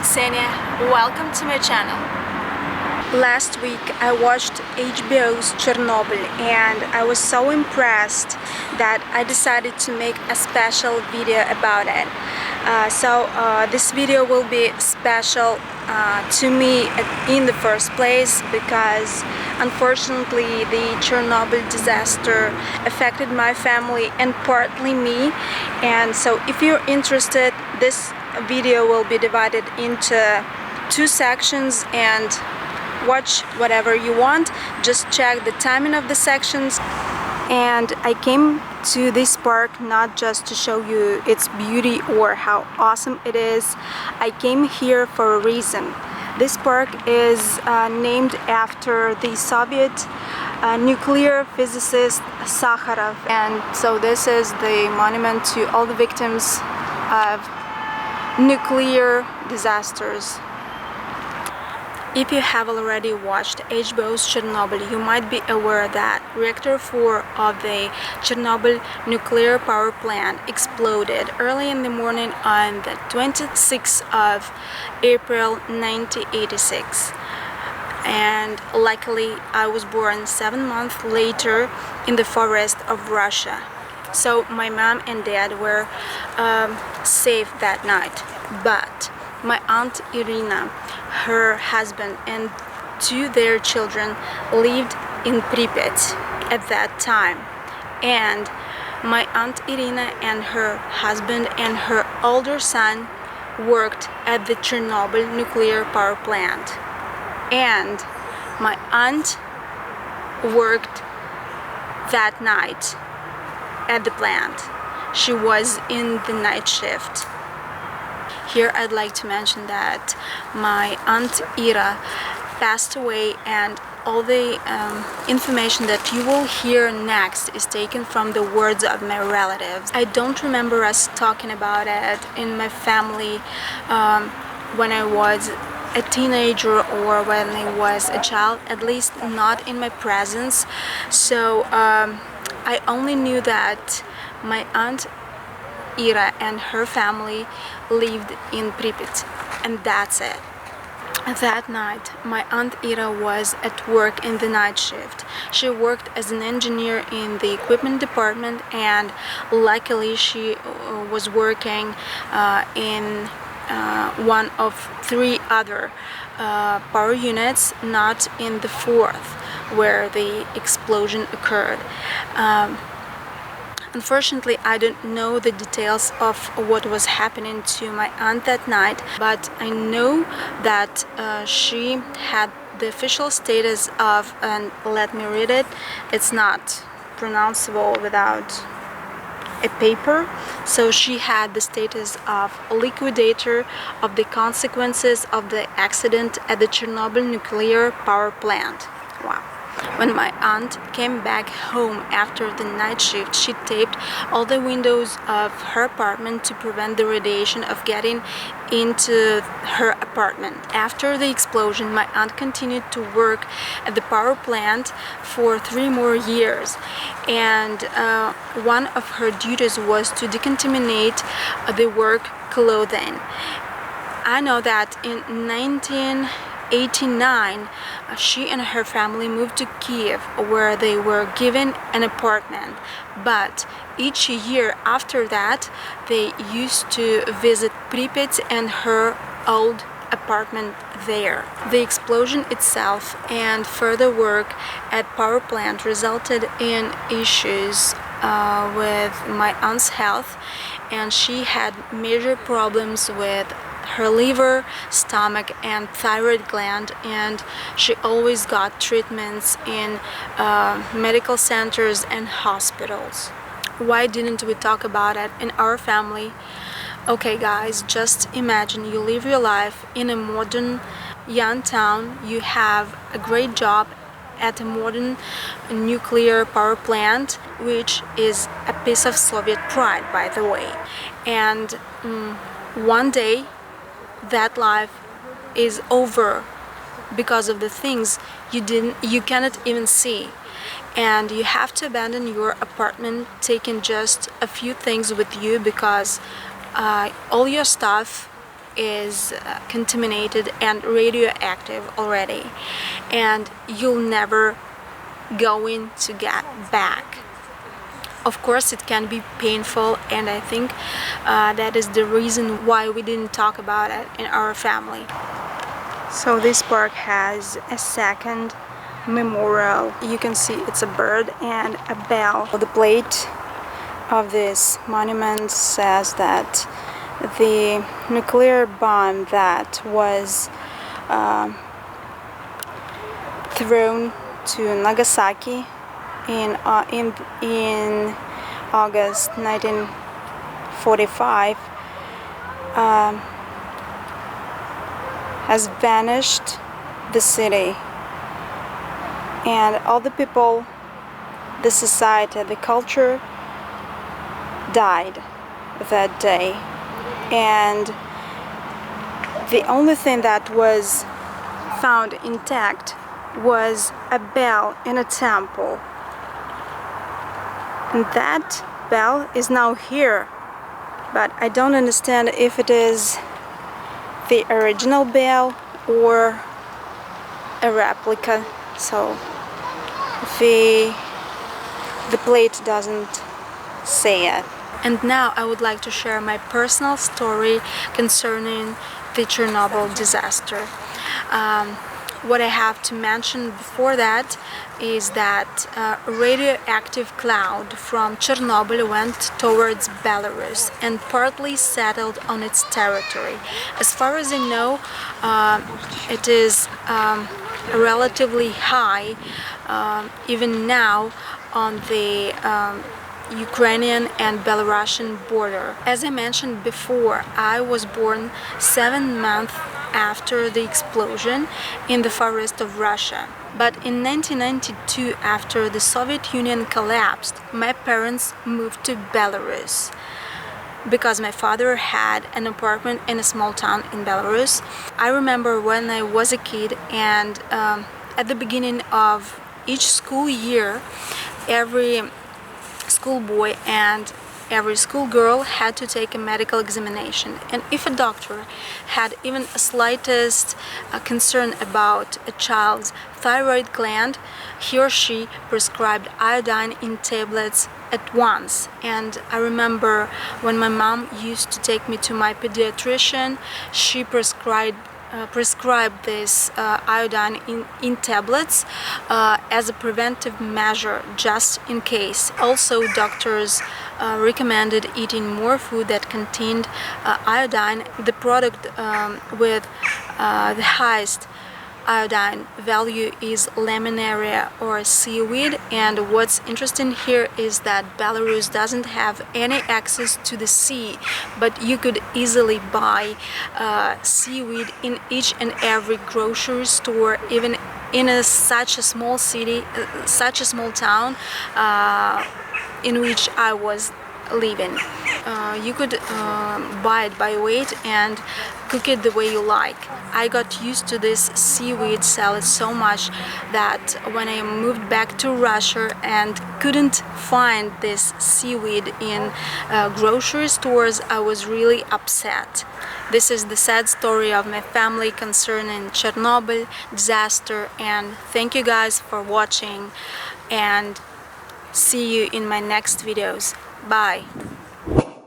Ksenia, welcome to my channel. Last week I watched HBO's Chernobyl and I was so impressed that I decided to make a special video about it. This video will be special to me in the first place because unfortunately the Chernobyl disaster affected my family and partly me, and so if you're interested, this video will be divided into two sections and watch whatever you want. Just check the timing of the sections. And I came to this park not just to show you its beauty or how awesome it is. I came here for a reason. This park is named after the Soviet nuclear physicist Sakharov, and so this is the monument to all the victims of nuclear disasters. If you have already watched HBO's Chernobyl, you might be aware that reactor 4 of the Chernobyl Nuclear Power Plant exploded early in the morning on the 26th of April 1986. And luckily I was born 7 months later in the forest of Russia. So my mom and dad were safe that night. But my aunt Irina, her husband and two their children lived in Pripyat at that time, and my aunt Irina and her husband and her older son worked at the Chernobyl nuclear power plant, and my aunt worked that night at the plant. She was in the night shift. Here I'd like to mention that my Aunt Ira passed away, and all the information that you will hear next is taken from the words of my relatives. I don't remember us talking about it in my family when I was a teenager or when I was a child, at least not in my presence. So I only knew that my Aunt Ira and her family lived in Pripyat, and that's it. That night, my Aunt Ira was at work in the night shift. She worked as an engineer in the equipment department, and luckily she was working in one of three other power units, not in the fourth, where the explosion occurred. Unfortunately, I don't know the details of what was happening to my aunt that night, but I know that she had the official status of, and let me read it, it's not pronounceable without a paper, so she had the status of liquidator of the consequences of the accident at the Chernobyl nuclear power plant. Wow. When my aunt came back home after the night shift, she taped all the windows of her apartment to prevent the radiation of getting into her apartment. After the explosion, my aunt continued to work at the power plant for 3 more years, and one of her duties was to decontaminate the work clothing. I know that in 1989, she and her family moved to Kiev, where they were given an apartment, but each year after that they used to visit Pripyat and her old apartment there. The explosion itself and further work at power plant resulted in issues with my aunt's health, and she had major problems with her liver, stomach and thyroid gland, and she always got treatments in medical centers and hospitals. Why didn't we talk about it in our family? Okay guys, just imagine you live your life in a modern young town, you have a great job at a modern nuclear power plant, which is a piece of Soviet pride, by the way, and one day that life is over because of the things you cannot even see, and you have to abandon your apartment, taking just a few things with you because all your stuff is contaminated and radioactive already, and you'll never going to get back. Of course, it can be painful, and I think that is the reason why we didn't talk about it in our family. So this park has a second memorial. You can see it's a bird and a bell. The plate of this monument says that the nuclear bomb that was thrown to Nagasaki in August 1945 has vanished the city, and all the people, the society, the culture died that day, and the only thing that was found intact was a bell in a temple, and that bell is now here, but I don't understand if it is the original bell or a replica, so the plate doesn't say it. And now I would like to share my personal story concerning the Chernobyl disaster. What I have to mention before that is that a radioactive cloud from Chernobyl went towards Belarus and partly settled on its territory. As far as I know, it is relatively high even now on the Ukrainian and Belarusian border. As I mentioned before, I was born 7 months after the explosion in the far east of Russia. But in 1992, after the Soviet Union collapsed, my parents moved to Belarus because my father had an apartment in a small town in Belarus. I remember when I was a kid, and at the beginning of each school year, every schoolboy and every schoolgirl had to take a medical examination, and if a doctor had even a slightest concern about a child's thyroid gland, he or she prescribed iodine in tablets at once. And I remember when my mom used to take me to my pediatrician, she prescribed this iodine in tablets as a preventive measure, just in case. Also, doctors recommended eating more food that contained iodine. The product with the highest iodine value is laminaria or seaweed, and what's interesting here is that Belarus doesn't have any access to the sea, but you could easily buy seaweed in each and every grocery store, even in such a small city, such a small town in which I was living. You could buy it by weight and cook it the way you like. I got used to this seaweed salad so much that when I moved back to Russia and couldn't find this seaweed in grocery stores, I was really upset. This is the sad story of my family concerning Chernobyl disaster, and thank you guys for watching, and see you in my next videos. Bye.